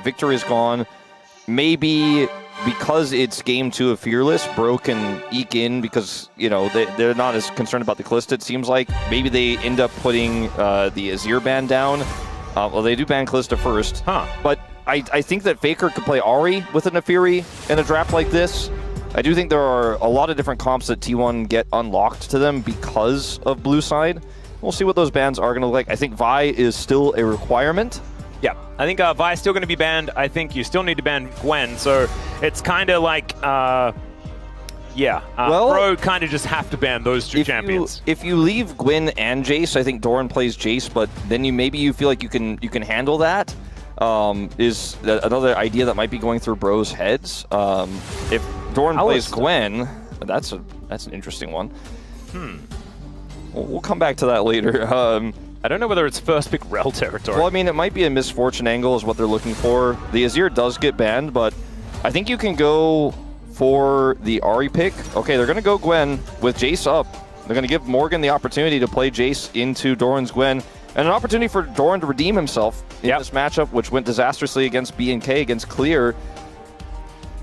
Victor is gone. Maybe because it's game 2 of Fearless, Bro can eke in because, you know, they're not as concerned about the Kalista, it seems like. Maybe they end up putting the Azir ban down. Well, they do ban Kalista first. But I think that Faker could play Ahri with a Naafiri in a draft like this. I do think there are a lot of different comps that T1 get unlocked to them because of blue side. We'll see what those bans are going to look like. I think Vi is still a requirement. Yeah, I think Vi is still going to be banned. I think you still need to ban Gwen. So it's kind of like, well, Bro kind of just have to ban those two champions. If you leave Gwen and Jace, I think Doran plays Jace, but then maybe you feel like you can handle that. Is another idea that might be going through Bro's heads. If Doran plays Gwen, that's an interesting one. We'll come back to that later. I don't know whether it's first pick Rel territory. Well, I mean, it might be a misfortune angle is what they're looking for. The Azir does get banned, but I think you can go for the Ahri pick. Okay, they're going to go Gwen with Jace up. They're going to give Morgan the opportunity to play Jace into Doran's Gwen, and an opportunity for Doran to redeem himself in this matchup, which went disastrously against B&K, against Clear.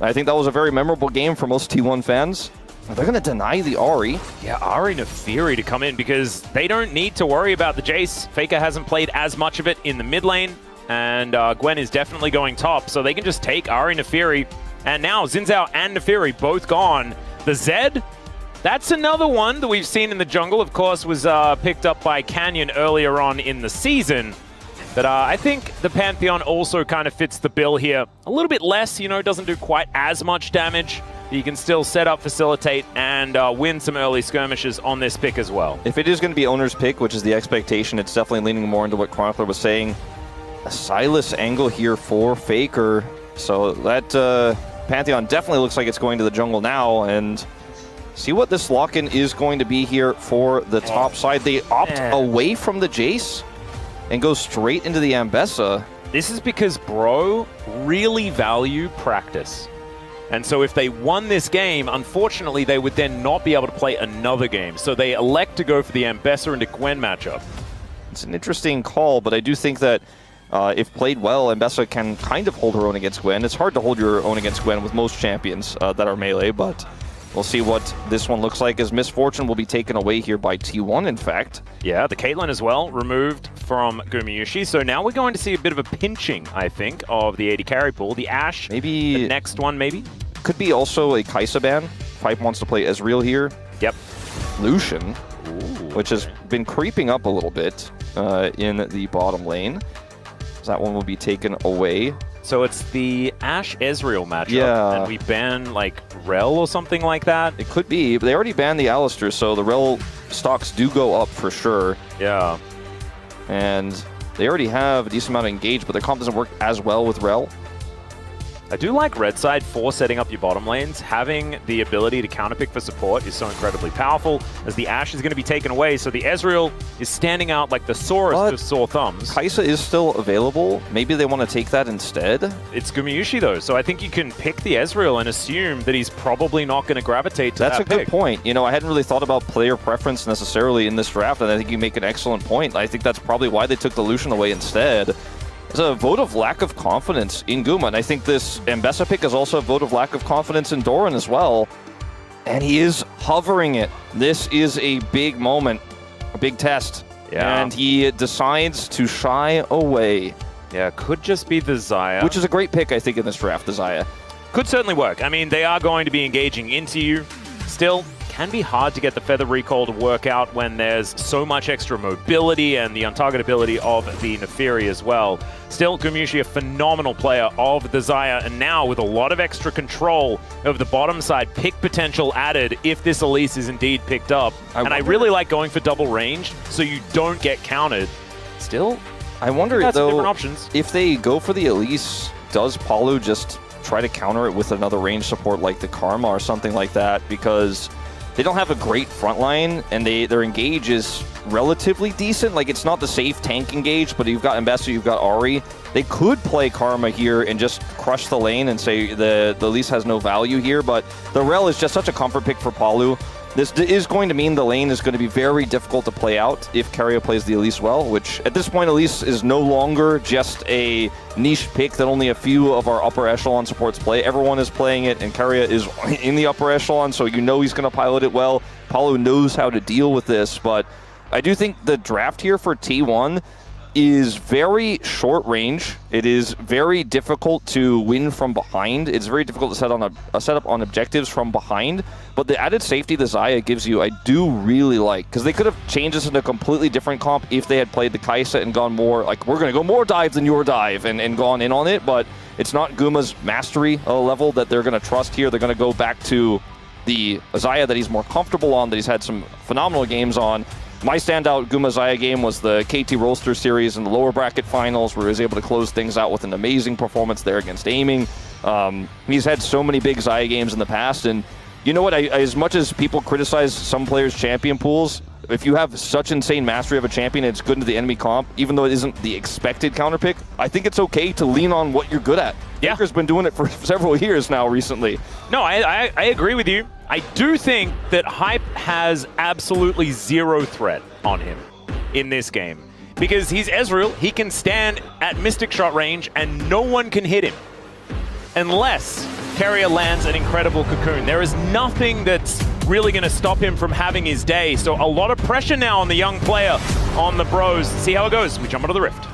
I think that was a very memorable game for most T1 fans. They're going to deny the Ahri. Yeah, Ahri Naafiri to come in because they don't need to worry about the Jace. Faker hasn't played as much of it in the mid lane, and Gwen is definitely going top, so they can just take Ahri Naafiri. And now Xin Zhao and Naafiri both gone. The Zed, that's another one that we've seen in the jungle. Of course, was picked up by Canyon earlier on in the season. But I think the Pantheon also kind of fits the bill here. A little bit less, you know, doesn't do quite as much damage. You can still set up, facilitate, and win some early skirmishes on this pick as well. If it is going to be Oner's pick, which is the expectation, it's definitely leaning more into what Chronicler was saying. A Sylas angle here for Faker. So that Pantheon definitely looks like it's going to the jungle now. And see what this lock-in is going to be here for the top side. They opt away from the Jace and go straight into the Ambessa. This is because Bro really value practice. And so if they won this game, unfortunately, they would then not be able to play another game. So they elect to go for the Ambessa into Gwen matchup. It's an interesting call, but I do think that if played well, Ambessa can kind of hold her own against Gwen. It's hard to hold your own against Gwen with most champions that are melee, but we'll see what this one looks like, as Misfortune will be taken away here by T1, in fact. Yeah, the Caitlyn as well, removed from Gumayusi. So now we're going to see a bit of a pinching, I think, of the AD carry pool. The Ashe, maybe the next one, maybe? Could be also a Kai'Sa ban. Pipe wants to play Ezreal here. Yep. Lucian, which has been creeping up a little bit in the bottom lane. So that one will be taken away. So it's the Ashe Ezreal matchup, yeah. And we ban like Rel or something like that? It could be, but they already banned the Alistar, so the Rel stocks do go up for sure. Yeah. And they already have a decent amount of engage, but their comp doesn't work as well with Rel. I do like red side for setting up your bottom lanes. Having the ability to counterpick for support is so incredibly powerful, as the Ashe is going to be taken away, so the Ezreal is standing out like the sorest of sore thumbs. Kai'Sa is still available. Maybe they want to take that instead. It's Gumayusi though, so I think you can pick the Ezreal and assume that he's probably not going to gravitate to that pick. That's a good point. You know, I hadn't really thought about player preference necessarily in this draft, and I think you make an excellent point. I think that's probably why they took the Lucian away instead. It's a vote of lack of confidence in Guma, and I think this Ambessa pick is also a vote of lack of confidence in Doran as well. And he is hovering it. This is a big moment, a big test. Yeah. And he decides to shy away. Yeah, could just be the Xayah. Which is a great pick, I think, in this draft, the Xayah. Could certainly work. I mean, they are going to be engaging into you. Still, can be hard to get the Feather Recall to work out when there's so much extra mobility and the untargetability of the Naafiri as well. Still, Gumayusi, a phenomenal player of the Xayah, and now with a lot of extra control over the bottom side, pick potential added if this Elise is indeed picked up. I really like going for double range so you don't get countered. Still, I wonder, though, different options. If they go for the Elise, does Palu just try to counter it with another range support like the Karma or something like that? Because they don't have a great front line, and their engage is relatively decent. Like, it's not the safe tank engage, but you've got Ambessa, you've got Ahri. They could play Karma here and just crush the lane and say the Elise has no value here, but the Rel is just such a comfort pick for Palu. This is going to mean the lane is going to be very difficult to play out if Keria plays the Elise well, which at this point Elise is no longer just a niche pick that only a few of our upper echelon supports play. Everyone is playing it, and Keria is in the upper echelon, so you know he's going to pilot it well. Paulo knows how to deal with this, but I do think the draft here for T1 is very short range. It is very difficult to win from behind. It's very difficult to set up on objectives from behind. But the added safety the Xayah gives you, I do really like. Because they could have changed this into a completely different comp if they had played the Kai'Sa and gone more, like, we're going to go more dive than your dive and gone in on it. But it's not Guma's mastery level that they're going to trust here. They're going to go back to the Xayah that he's more comfortable on, that he's had some phenomenal games on. My standout Guma Xayah game was the KT Rolster series in the lower bracket finals, where he was able to close things out with an amazing performance there against aiming. He's had so many big Xayah games in the past, and you know what? As much as people criticize some players' champion pools, if you have such insane mastery of a champion, it's good into the enemy comp, even though it isn't the expected counterpick. I think it's okay to lean on what you're good at. Yeah. Faker's been doing it for several years now recently. No, I agree with you. I do think that Hype has absolutely zero threat on him in this game. Because he's Ezreal, he can stand at Mystic Shot range and no one can hit him. Unless Keria lands an incredible Cocoon. There is nothing that's really going to stop him from having his day. So a lot of pressure now on the young player, on the bros. See how it goes. We jump onto the Rift.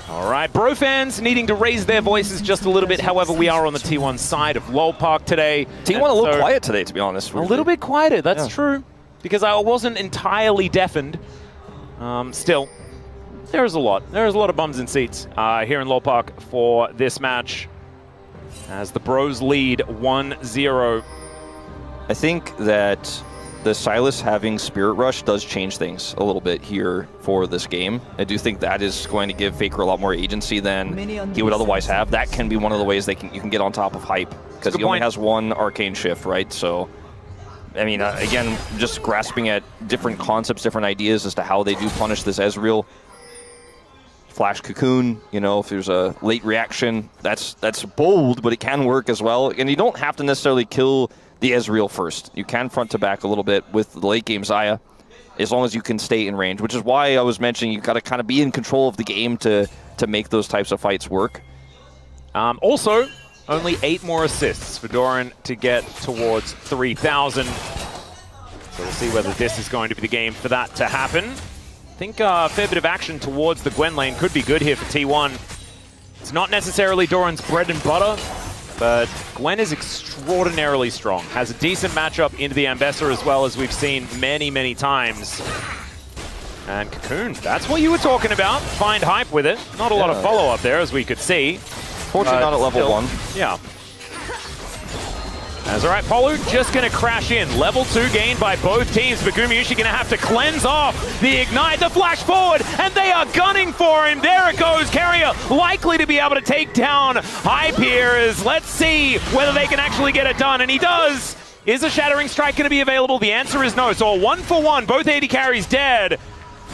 All right, bro fans needing to raise their voices just a little bit. However, we are on the T1 side of Lolpark today. T1 a little quiet today, to be honest. A little bit quieter, that's true. Because I wasn't entirely deafened. Still, there's a lot. There's a lot of bums in seats here in Lolpark for this match. As the bros lead 1-0. I think that the Sylas having Spirit Rush does change things a little bit here for this game. I do think that is going to give Faker a lot more agency than he would otherwise have. That can be one of the ways you can get on top of Hype, because he only has one Arcane Shift, right? So, I mean, again, just grasping at different concepts, different ideas as to how they do punish this Ezreal. Flash Cocoon, you know, if there's a late reaction, that's bold, but it can work as well. And you don't have to necessarily kill the Ezreal first. You can front to back a little bit with the late game Xayah, as long as you can stay in range, which is why I was mentioning you've got to kind of be in control of the game to make those types of fights work. Also, only 8 more assists for Doran to get towards 3,000. So we'll see whether this is going to be the game for that to happen. I think a fair bit of action towards the Gwen lane could be good here for T1. It's not necessarily Doran's bread and butter, but Gwen is extraordinarily strong. Has a decent matchup into the Ambessa as well, as we've seen many, many times. And Cocoon, that's what you were talking about. Find Hype with it. Not a lot of follow-up there, as we could see. Fortunately not at level 1. Yeah. That's all right, Polu just going to crash in. Level 2 gained by both teams, but Gumayusi going to have to cleanse off the Ignite, the flash forward, and they are gunning for him. There it goes. Keria likely to be able to take down Hype here. Let's see whether they can actually get it done, and he does. Is a Shattering Strike going to be available? The answer is no. So a 1-for-1, both AD carries dead.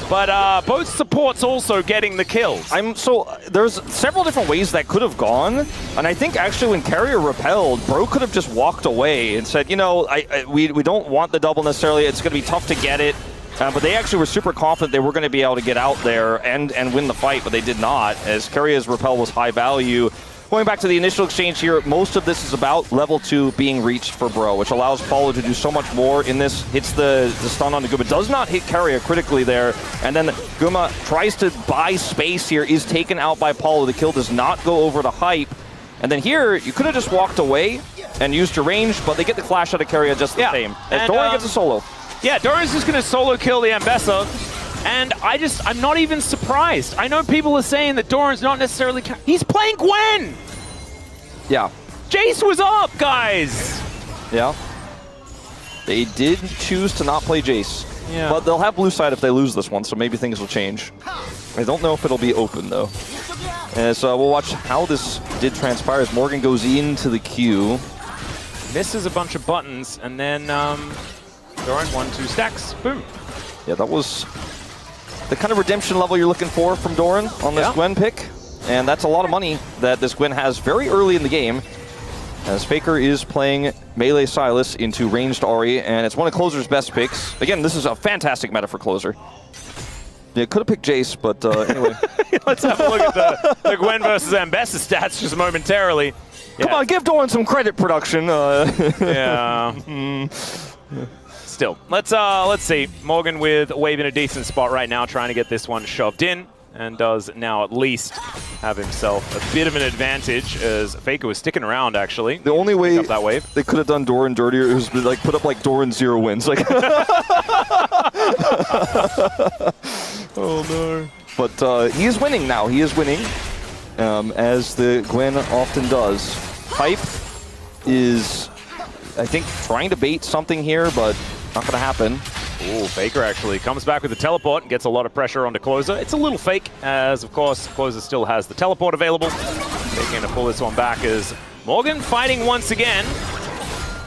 But both supports also getting the kills. So there's several different ways that could have gone, and I think actually when Keria repelled, Bro could have just walked away and said, you know, we don't want the double necessarily. It's going to be tough to get it. But they actually were super confident they were going to be able to get out there and win the fight, but they did not, as Keria's repel was high value. Going back to the initial exchange here, most of this is about level 2 being reached for Bro, which allows Paulo to do so much more in this. Hits the stun on the Guma, does not hit Keria critically there, and then Guma tries to buy space here, is taken out by Paulo. The kill does not go over to Hype. And then here, you could have just walked away and used your range, but they get the flash out of Keria just the same. And Doran gets a solo. Yeah, Doran's just going to solo kill the Ambessa. And I'm not even surprised. I know people are saying that Doran's not necessarily... He's playing Gwen! Yeah. Jace was up, guys! Yeah. They did choose to not play Jace. Yeah. But they'll have blue side if they lose this one, so maybe things will change. I don't know if it'll be open, though. So we'll watch how this did transpire as Morgan goes into the queue. Misses a bunch of buttons, and then Doran 1-2 stacks. Boom. Yeah, that was the kind of redemption level you're looking for from Doran on this Gwen pick. And that's a lot of money that this Gwen has very early in the game, as Faker is playing melee Sylas into ranged Ahri, and it's one of Closer's best picks. Again, this is a fantastic meta for Closer. Yeah, could have picked Jace, but anyway. Let's have a look at the Gwen versus Ambessa stats just momentarily. Come on, give Doran some credit, production. Yeah. Still, let's see. Morgan with Wave in a decent spot right now, trying to get this one shoved in, and does now at least have himself a bit of an advantage, as Faker was sticking around, actually. The only way that wave. They could have done Doran dirtier was like put up like Doran 0 wins. Like oh no. But he is winning now. He is winning, as the Gwen often does. Hype is, I think, trying to bait something here, but not going to happen. Ooh, Faker actually comes back with the teleport and gets a lot of pressure onto Closer. It's a little fake, as of course Closer still has the teleport available. They're going to pull this one back, as Morgan fighting once again.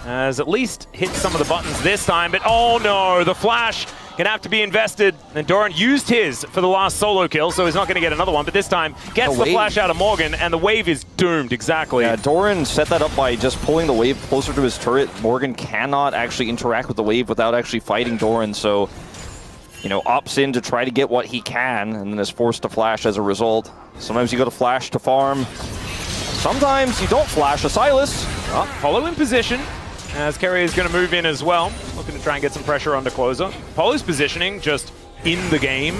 Has at least hit some of the buttons this time, but oh no, the flash gonna have to be invested. And Doran used his for the last solo kill, so he's not gonna get another one, but this time gets the flash out of Morgan, and the wave is doomed, exactly. Yeah, Doran set that up by just pulling the wave closer to his turret. Morgan cannot actually interact with the wave without actually fighting Doran, so, you know, opts in to try to get what he can, and then is forced to flash as a result. Sometimes you go to flash to farm. Sometimes you don't flash a Sylas. Follow in position, as Keria is going to move in as well, looking to try and get some pressure onto Closer. Polo's positioning just in the game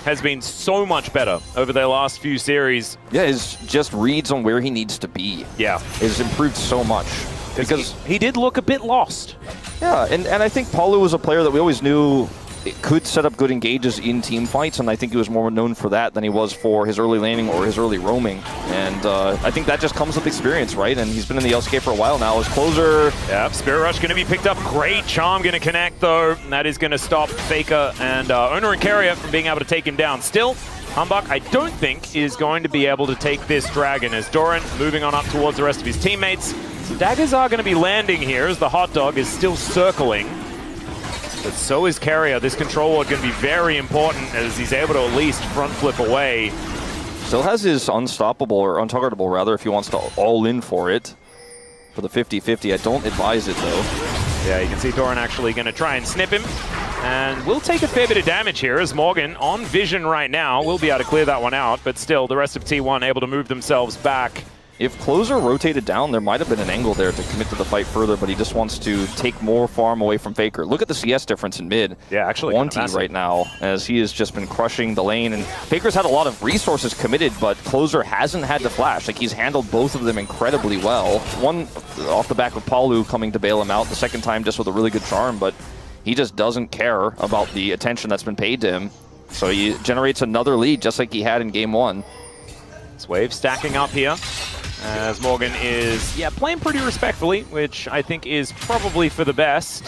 has been so much better over their last few series. Yeah, his just reads on where he needs to be. Yeah. Has improved so much. Because he did look a bit lost. Yeah, and I think Polo was a player that we always knew it could set up good engages in team fights, and I think he was more known for that than he was for his early laning or his early roaming. And I think that just comes with experience, right? And he's been in the LCK for a while now. His Closer... Yep, Spirit Rush going to be picked up. Great Charm going to connect, though. And that is going to stop Faker and Oner and Keria from being able to take him down. Still, Humbug, I don't think, is going to be able to take this Dragon, as Doran moving on up towards the rest of his teammates. Some daggers are going to be landing here, as the Hot Dog is still circling. But so is Keria. This control ward going to be very important, as he's able to at least front flip away. Still has his unstoppable, or untargetable rather, if he wants to all in for it. For the 50-50, I don't advise it though. Yeah, you can see Doran actually going to try and snip him. And we'll take a fair bit of damage here, as Morgan on vision right now will be able to clear that one out. But still, the rest of T1 able to move themselves back. If Closer rotated down, there might have been an angle there to commit to the fight further, but he just wants to take more farm away from Faker. Look at the CS difference in mid. Yeah, actually 1T right now, as he has just been crushing the lane. And Faker's had a lot of resources committed, but Closer hasn't had to flash. Like, he's handled both of them incredibly well. One off the back of Palu coming to bail him out. The second time just with a really good charm, but he just doesn't care about the attention that's been paid to him. So he generates another lead, just like he had in game 1. This wave stacking up here, as Morgan is, playing pretty respectfully, which I think is probably for the best.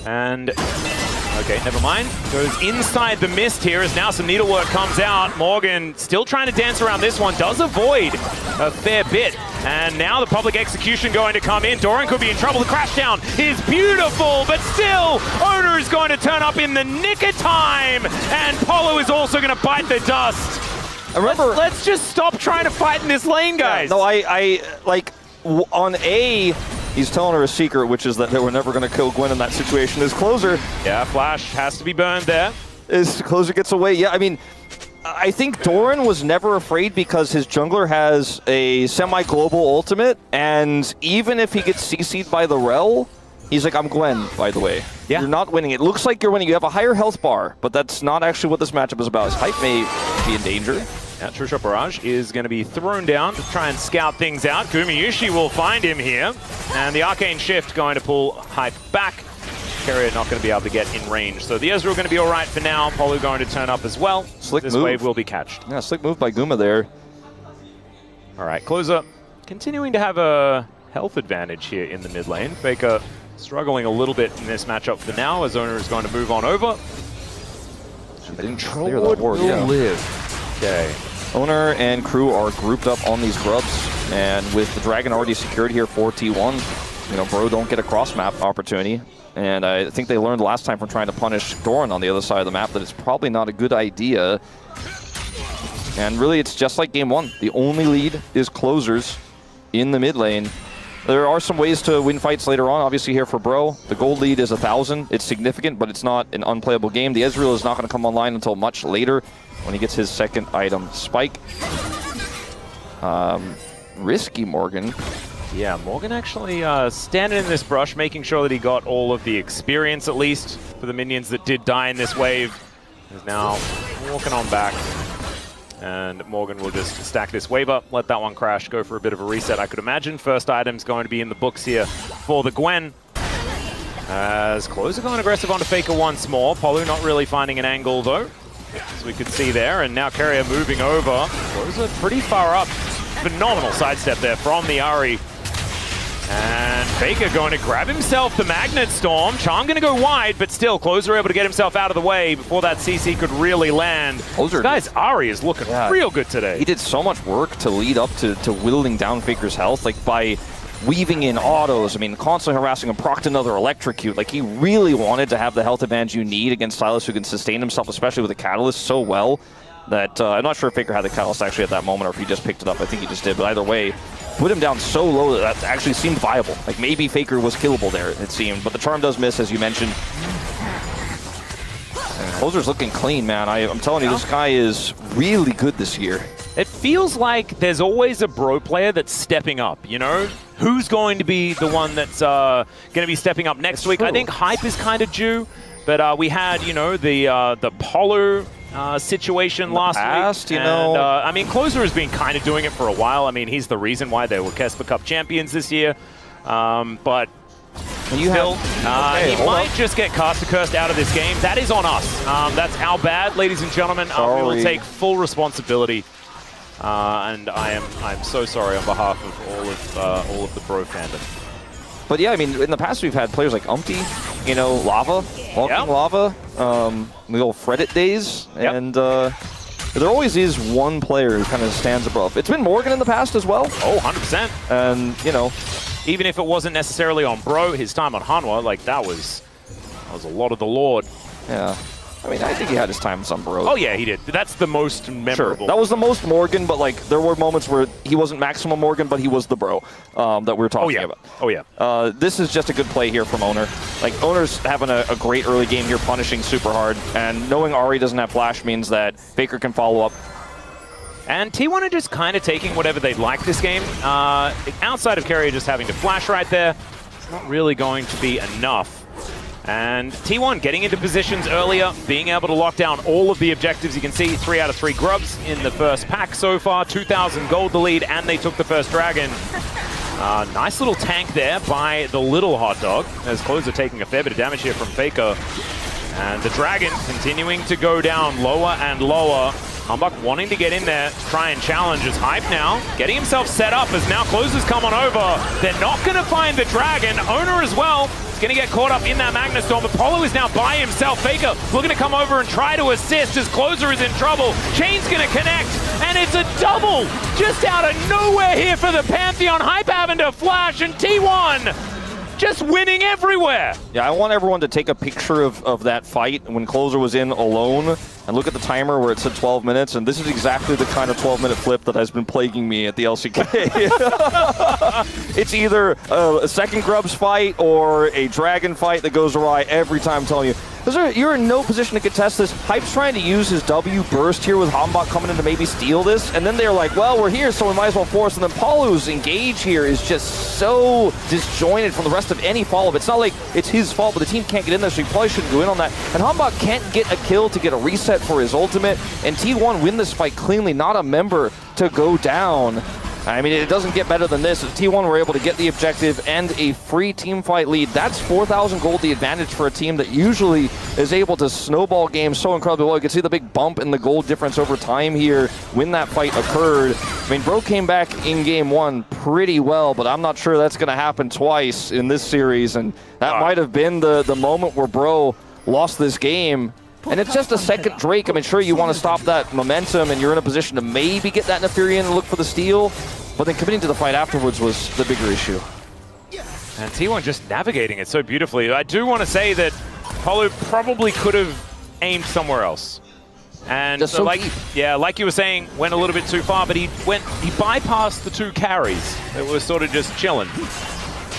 And, okay, never mind. Goes inside the mist here, as now some needlework comes out. Morgan still trying to dance around this one, does avoid a fair bit. And now the public execution going to come in. Doran could be in trouble. The crash down is beautiful, but still, Oner is going to turn up in the nick of time. And Polo is also going to bite the dust. Remember, let's just stop trying to fight in this lane, guys. Yeah, no, I like, on A, he's telling her a secret, which is that they were never going to kill Gwen in that situation. His Closer... Yeah, Flash has to be burned there. His Closer gets away. Yeah, I mean, I think Doran was never afraid because his jungler has a semi-global ultimate, and even if he gets CC'd by the Rel, he's like, I'm Gwen, by the way. Yeah. You're not winning. It looks like you're winning. You have a higher health bar, but that's not actually what this matchup is about. His hype may be in danger. Yeah, True Shot Barrage is going to be thrown down to try and scout things out. Gumayusi will find him here. And the Arcane Shift going to pull Hype back. Keria not going to be able to get in range. So the Ezreal going to be all right for now. Polu going to turn up as well. Slick this move. Wave will be catched. Yeah, slick move by Guma there. All right, Closer continuing to have a health advantage here in the mid lane. Faker struggling a little bit in this matchup for now, as Oner is going to move on over. They didn't clear that ward, live. Okay. Oner and crew are grouped up on these grubs, and with the Dragon already secured here for T1, you know, Bro don't get a cross-map opportunity. And I think they learned last time from trying to punish Doran on the other side of the map that it's probably not a good idea. And really, it's just like game one. The only lead is closers in the mid lane. There are some ways to win fights later on, obviously here for Bro. The gold lead is 1,000. It's significant, but it's not an unplayable game. The Ezreal is not going to come online until much later when he gets his second item, Spike. Risky Morgan. Yeah, Morgan actually standing in this brush, making sure that he got all of the experience, at least, for the minions that did die in this wave. Is now walking on back. And Morgan will just stack this wave up, let that one crash, go for a bit of a reset, I could imagine. First item's going to be in the books here for the Gwen. As Closer going aggressive onto Faker once more. Polu not really finding an angle, though, as we could see there. And now Keria moving over. Closer pretty far up. Phenomenal sidestep there from the Ahri. And Faker going to grab himself the Magnet Storm. Charm going to go wide, but still, Closer able to get himself out of the way before that CC could really land. This guy's Ahri is looking real good today. He did so much work to lead up to whittling down Faker's health, like by weaving in autos. I mean, constantly harassing him, procced another electrocute. Like, he really wanted to have the health advantage you need against Sylas, who can sustain himself, especially with the Catalyst, so well that I'm not sure if Faker had the Catalyst actually at that moment or if he just picked it up. I think he just did, but either way, put him down so low that actually seemed viable. Like, maybe Faker was killable there, it seemed. But the charm does miss, as you mentioned. And Closer's looking clean, man. I'm telling you, this guy is really good this year. It feels like there's always a Bro player that's stepping up, you know? Who's going to be the one that's going to be stepping up next week? I think Hype is kind of due, but we had, you know, the Polo situation last week. You know, I mean, Closer has been kind of doing it for a while. I mean, he's the reason why they were Kesper Cup champions this year. But still, he might just get Caster Cursed out of this game. That is on us. That's our bad, ladies and gentlemen. We will take full responsibility. And I'm so sorry on behalf of all of the Bro fandom. But yeah, I mean, in the past we've had players like Umpty, you know, Lava, Walking Lava, the old Fredit days, and there always is one player who kind of stands above. It's been Morgan in the past as well. Oh, 100%. And, you know, even if it wasn't necessarily on Bro, his time on Hanwha, like, that was a lot of the Lord. Yeah. I mean, I think he had his time with some Bro. Oh, yeah, he did. That's the most memorable. Sure. That was the most Morgan, but, like, there were moments where he wasn't maximum Morgan, but he was the Bro that we were talking about. Oh, yeah. This is just a good play here from Oner. Like, Oner's having a great early game here, punishing super hard, and knowing Ahri doesn't have flash means that Faker can follow up. And T1 are just kind of taking whatever they'd like this game. Outside of Keria just having to flash right there, it's not really going to be enough. And T1 getting into positions earlier, being able to lock down all of the objectives. You can see 3 out of 3 grubs in the first pack so far. 2,000 gold the lead, and they took the first dragon. Nice little tank there by the little hot dog, as Closer taking a fair bit of damage here from Faker. And the dragon continuing to go down lower and lower. Humbug wanting to get in there, try and challenge his Hype now. Getting himself set up as now Closer's come on over. They're not going to find the dragon. Oner as well. He's going to get caught up in that Magnet Storm, but Polo is now by himself. Faker looking to come over and try to assist as Closer is in trouble. Chain's going to connect, and it's a double just out of nowhere here for the Pantheon. Hype having to flash, and T1 just winning everywhere. Yeah, I want everyone to take a picture of that fight when Closer was in alone and look at the timer where it said 12 minutes, and this is exactly the kind of 12-minute flip that has been plaguing me at the LCK. It's either a second Grubs fight or a Dragon fight that goes awry every time, I'm telling you. You're in no position to contest this. Hype's trying to use his W burst here with Hambak coming in to maybe steal this, and then they're like, well, we're here, so we might as well force. And then Paulu's engage here is just so disjointed from the rest of any follow-up. It's not like it's his fault, but the team can't get in there, so he probably shouldn't go in on that. And Hambak can't get a kill to get a reset for his ultimate, and T1 win this fight cleanly, not a member to go down. I mean, it doesn't get better than this. T1 were able to get the objective and a free team fight lead. That's 4,000 gold, the advantage for a team that usually is able to snowball games so incredibly well. You can see the big bump in the gold difference over time here when that fight occurred. I mean, Bro came back in game 1 pretty well, but I'm not sure that's going to happen twice in this series, and that might have been the moment where Bro lost this game. And it's just a second Drake. I mean, sure, you want to stop that momentum, and you're in a position to maybe get that Neferian and look for the steal, but then committing to the fight afterwards was the bigger issue. And T1 just navigating it so beautifully. I do want to say that Polu probably could have aimed somewhere else. And so like you were saying, went a little bit too far, but he bypassed the 2 carries that were sort of just chilling.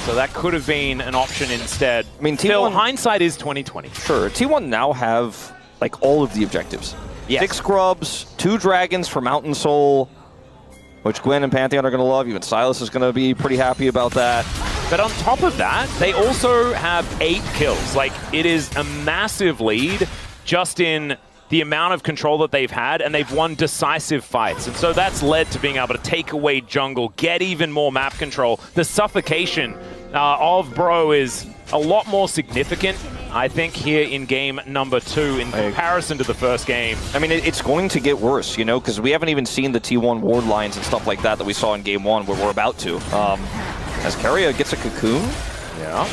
So that could have been an option instead. I mean, Still, hindsight is 2020. Sure, T1 now have like all of the objectives. Yes. 6 scrubs, 2 dragons for Mountain Soul, which Gwen and Pantheon are going to love. Even Silas is going to be pretty happy about that. But on top of that, they also have 8 kills. Like, it is a massive lead just in the amount of control that they've had, and they've won decisive fights. And so that's led to being able to take away jungle, get even more map control. The suffocation of Bro is a lot more significant, I think, here in game number 2 in comparison to the first game. I mean, it's going to get worse, you know, because we haven't even seen the T1 ward lines and stuff like that we saw in game 1, where we're about to. As Keria gets a cocoon. Yeah,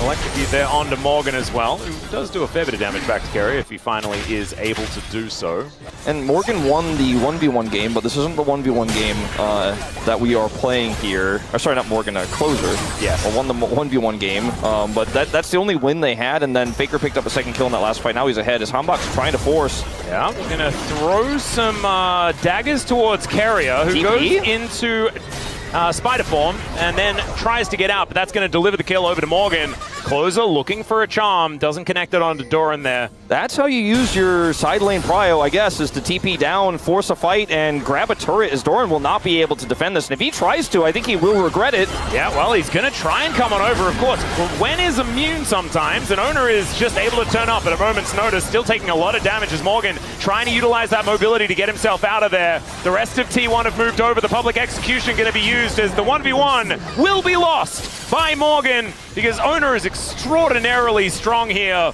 electrocute there onto Morgan as well, who does do a fair bit of damage back to Keria if he finally is able to do so. And Morgan won the 1v1 game, but this isn't the 1v1 game that we are playing here. Or sorry, not Morgan, Closer. Yes. Won the 1v1 game, but that's the only win they had, and then Faker picked up a 2nd kill in that last fight. Now he's ahead as Hambak's trying to force. Yeah, we're gonna throw some daggers towards Keria, who goes into Spider Form and then tries to get out, but that's going to deliver the kill over to Morgan. Closer looking for a charm, doesn't connect it onto Doran there. That's how you use your side lane prio, I guess, is to TP down, force a fight, and grab a turret, as Doran will not be able to defend this. And if he tries to, I think he will regret it. Yeah, well, he's going to try and come on over, of course. Gwen is immune sometimes, and Oner is just able to turn up at a moment's notice, still taking a lot of damage as Morgan trying to utilize that mobility to get himself out of there. The rest of T1 have moved over. The public execution going to be used as the 1v1 will be lost by Morgan, because Oner is extraordinarily strong here.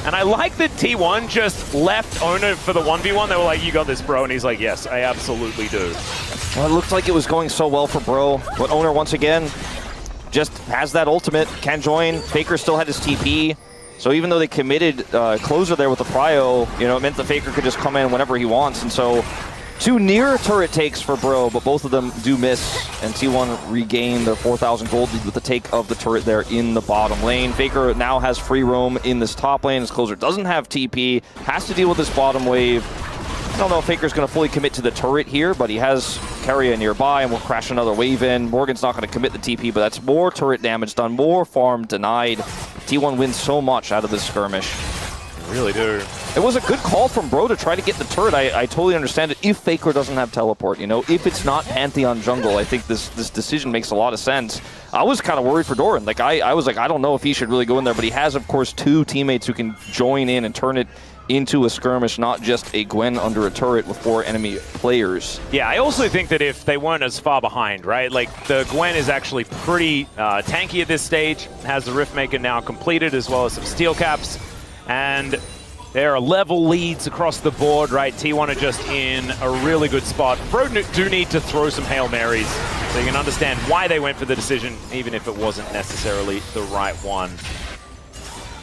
And I like that T1 just left Oner for the 1v1. They were like, you got this, bro. And he's like, yes, I absolutely do. Well, it looked like it was going so well for Bro, but Oner once again just has that ultimate, can join. Faker still had his TP. So even though they committed Closer there with the prio, you know, it meant the Faker could just come in whenever he wants. And so 2 near turret takes for Bro, but both of them do miss, and T1 regain their 4,000 gold lead with the take of the turret there in the bottom lane. Faker now has free roam in this top lane, as Closer doesn't have TP, has to deal with this bottom wave. I don't know if Faker's going to fully commit to the turret here, but he has Keria nearby, and we'll crash another wave in. Morgan's not going to commit the TP, but that's more turret damage done, more farm denied. T1 wins so much out of this skirmish. Really do. It was a good call from Bro to try to get the turret. I totally understand it if Faker doesn't have teleport, you know. If it's not Pantheon jungle, I think this decision makes a lot of sense. I was kind of worried for Doran. Like, I was like, I don't know if he should really go in there, but he has, of course, 2 teammates who can join in and turn it into a skirmish, not just a Gwen under a turret with 4 enemy players. Yeah, I also think that if they weren't as far behind, right? Like, the Gwen is actually pretty tanky at this stage, has the Riftmaker now completed, as well as some steel caps. And there are level leads across the board, right? T1 are just in a really good spot. Bro do need to throw some Hail Marys so you can understand why they went for the decision, even if it wasn't necessarily the right one.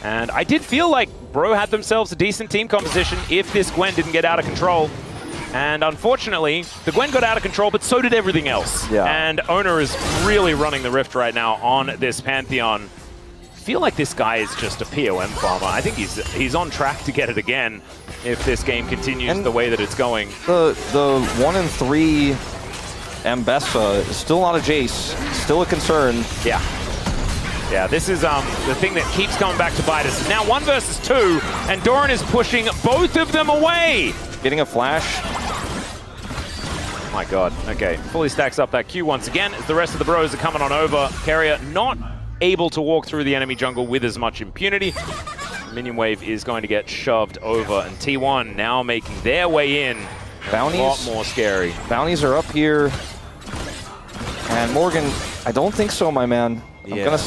And I did feel like Bro had themselves a decent team composition if this Gwen didn't get out of control. And unfortunately, the Gwen got out of control, but so did everything else. Yeah. And Oner is really running the Rift right now on this Pantheon. I feel like this guy is just a POM farmer. I think he's on track to get it again if this game continues the way that it's going. The 1-3 Ambessa is still not a Jace, still a concern. Yeah. Yeah, this is the thing that keeps coming back to bite us. Now 1 versus 2, and Doran is pushing both of them away. Getting a flash. Oh my god. Okay, fully stacks up that Q once again as the rest of the bros are coming on over. Keria not able to walk through the enemy jungle with as much impunity. Minion wave is going to get shoved over, and T1 now making their way in. Bounties, a lot more scary. Bounties are up here. And Morgan, I don't think so, my man. I'm gonna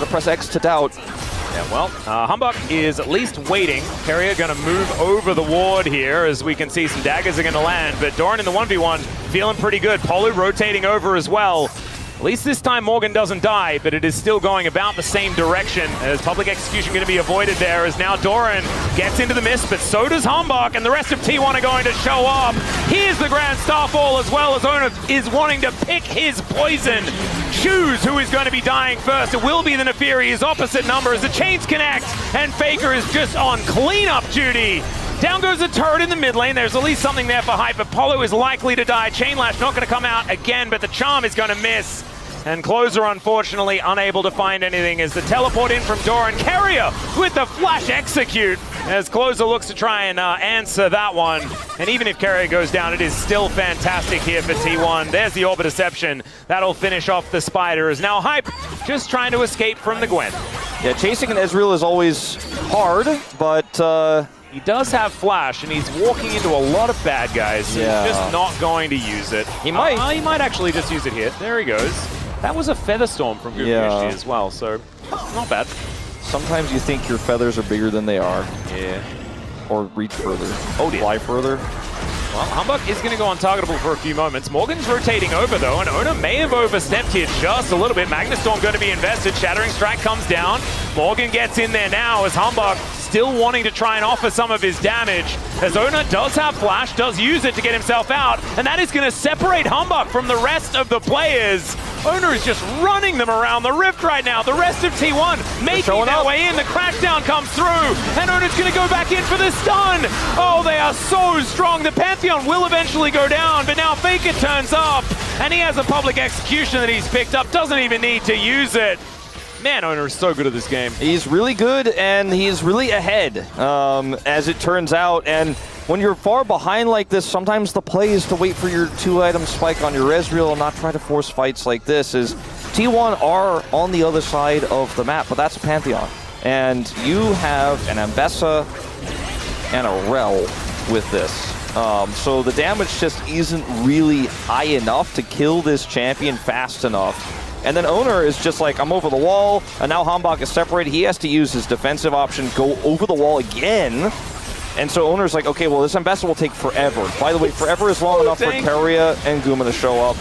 press X to doubt. Yeah, well, Humbug is at least waiting. Keria gonna move over the ward here, as we can see some daggers are gonna land, but Doran in the 1v1 feeling pretty good. Polu rotating over as well. At least this time Morgan doesn't die, but it is still going about the same direction, as public execution going to be avoided there, as now Doran gets into the mist, but so does Humbug, and the rest of T1 are going to show up. Here's the Grand Starfall, as well as Oner is wanting to pick his poison. choose who is going to be dying first. It will be the Nefiri. His opposite number as the chains connect, and Faker is just on cleanup duty. Down goes the turret in the mid lane. There's at least something there for hype, but Polo is likely to die. Chainlash not going to come out again, but the charm is going to miss. And Closer, unfortunately, unable to find anything as the teleport in from Doran. Keria with the flash execute as Closer looks to try and answer that one. And even if Keria goes down, it is still fantastic here for T1. There's the Orb of Deception. That'll finish off the Spider. Is now Hype just trying to escape from the Gwen. Yeah, chasing an Ezreal is always hard, but... He does have flash, and he's walking into a lot of bad guys, so yeah. He's just not going to use it. He might. He might actually just use it here. There he goes. That was a Feather Storm from Gumayusi as well, so not bad. Sometimes you think your feathers are bigger than they are. Yeah. Or reach further. Oh dear. Fly further. Well, Humbug is going to go untargetable for a few moments. Morgan's rotating over, though, and Oner may have overstepped here just a little bit. Magnastorm going to be invested. Shattering Strike comes down. Morgan gets in there now as Humbug still wanting to try and offer some of his damage. As Oner does have flash, does use it to get himself out, and that is going to separate Humbug from the rest of the players. Oner is just running them around the rift right now. The rest of T1 making their way in. The crackdown comes through, and Oner's going to go back in for the stun. Oh, they are so strong. The Pantheon will eventually go down, but now Faker turns up, and he has a public execution that he's picked up. Doesn't even need to use it. Man, Oner is so good at this game. He's really good, and he's really ahead, as it turns out. And when you're far behind like this, sometimes the play is to wait for your 2-item spike on your Ezreal and not try to force fights like this. Is T1 are on the other side of the map, but that's a Pantheon. And you have an Ambessa and a Rel with this. So the damage just isn't really high enough to kill this champion fast enough. And then Oner is just like, I'm over the wall, and now Hambak is separated. He has to use his defensive option, go over the wall again. And so Oner's like, okay, well, this Ambessa will take forever. By the way, forever is long enough for Keria and Guma to show up.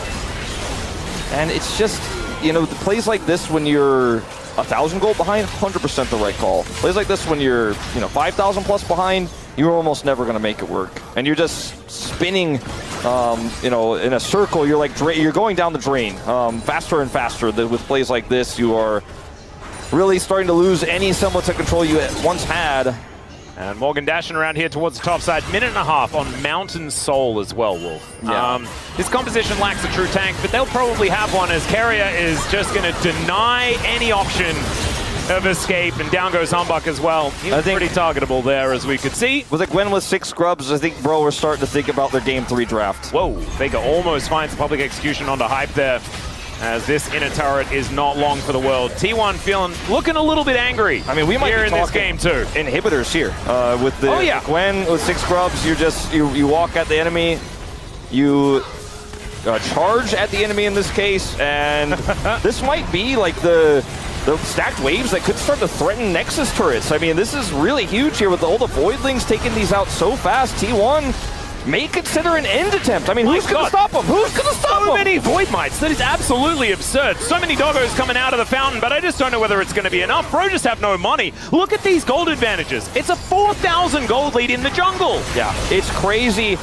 And it's just, you know, the plays like this when you're 1,000 gold behind, 100% the right call. Plays like this when you're, 5,000 plus behind, you're almost never going to make it work. And you're just spinning, in a circle. You're like, you're going down the drain faster and faster. With plays like this, you are really starting to lose any semblance of control you once had. And Morgan dashing around here towards the top side. Minute and a half on Mountain Soul as well, Wolf. Yeah. His composition lacks a true tank, but they'll probably have one as Keria is just going to deny any option of escape, and down goes Humbug as well. He was pretty targetable there, as we could see. With a Gwen with 6 scrubs, I think, bro, we're starting to think about their Game 3 draft. Whoa, Faker almost finds the public execution onto Hype there, as this inner turret is not long for the world. T1 looking a little bit angry. I mean, we might here be in this game too. Inhibitors here with the Gwen with 6 scrubs. You walk at the enemy, you charge at the enemy in this case, and this might be like the stacked waves that could start to threaten Nexus turrets. I mean, this is really huge here with all the Voidlings taking these out so fast. T1 may consider an end attempt. I mean, who's going to stop him? Who's going to stop him? So many Void Mites. That is absolutely absurd. So many doggos coming out of the fountain, but I just don't know whether it's going to be enough. Bro just have no money. Look at these gold advantages. It's a 4,000 gold lead in the jungle. Yeah, it's crazy.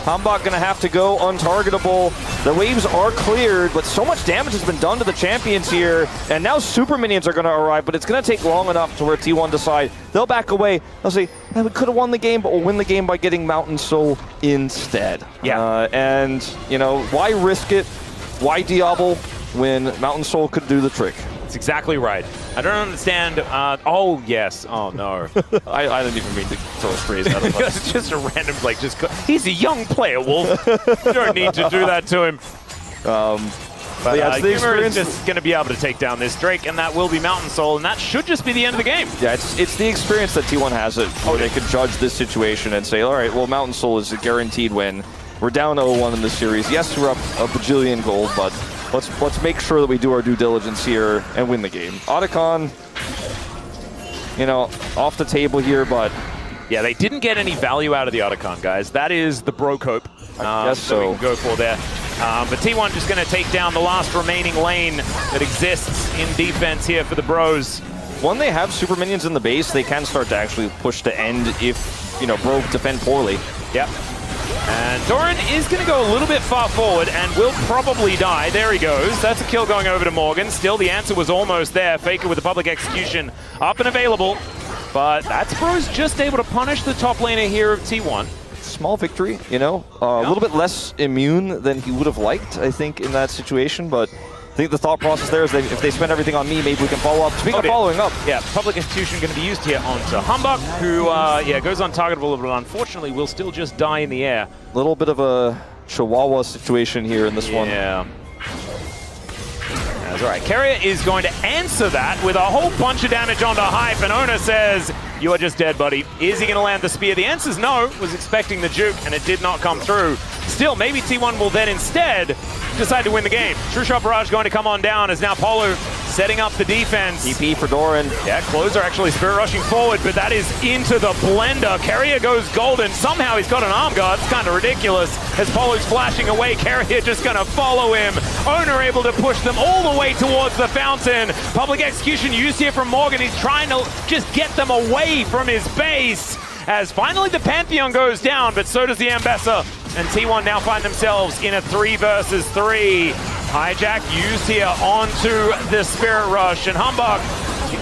Hambak gonna have to go untargetable. The waves are cleared, but so much damage has been done to the champions here. And now super minions are gonna arrive, but it's gonna take long enough to where T1 decide. They'll back away. They'll say, we could have won the game, but we'll win the game by getting Mountain Soul instead. Yeah. And, why risk it? Why Diablo when Mountain Soul could do the trick? That's exactly right. I don't understand. Oh, yes. Oh, no. I didn't even mean to throw a phrase out of us. It's just a random, he's a young player, Wolf. You don't need to do that to him. But yeah, Gumayusi is just going to be able to take down this Drake, and that will be Mountain Soul, and that should just be the end of the game. Yeah, it's the experience that T1 has where they could judge this situation and say, all right, well, Mountain Soul is a guaranteed win. We're down 0-1 in this series. Yes, we're up a bajillion gold, but let's make sure that we do our due diligence here and win the game. Otacon, off the table here, but... Yeah, they didn't get any value out of the Otacon, guys. That is the bro cope. I guess so. We can go for there. But T1 just going to take down the last remaining lane that exists in defense here for the bros. When they have super minions in the base, they can start to actually push to end if, bro defend poorly. Yep. And Doran is going to go a little bit far forward and will probably die. There he goes. That's a kill going over to Morgan. Still, the answer was almost there. Faker with the public execution up and available. But that's Bro's just able to punish the top laner here of T1. Small victory, you know, a little bit less immune than he would have liked, I think, in that situation. But I think the thought process there is that if they spend everything on me, maybe we can follow up. Speaking of following up. Yeah, public execution going to be used here onto Humbug, who, goes untargetable, but unfortunately will still just die in the air. A little bit of a Chihuahua situation here in this one. Yeah. That's all right. Keria is going to answer that with a whole bunch of damage onto Hype, and Oner says, "You are just dead, buddy." Is he going to land the spear? The answer is no. Was expecting the juke, and it did not come through. Still, maybe T1 will then instead decide to win the game. True Shot Barrage going to come on down as now Polo setting up the defense. TP for Doran. Yeah, Closer actually spirit rushing forward, but that is into the blender. Keria goes golden. Somehow he's got an arm guard. It's kind of ridiculous as Polo's flashing away. Keria just going to follow him. Oner able to push them all the way towards the fountain. Public execution used here from Morgan. He's trying to just get them away from his base. As finally the Pantheon goes down, but so does the Ambassador. And T1 now find themselves in a 3 versus 3. Hijack used here onto the Spirit Rush. And Humbug,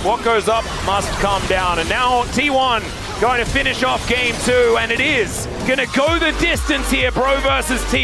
what goes up must come down. And now T1 going to finish off game 2. And it is going to go the distance here, Bro versus T1.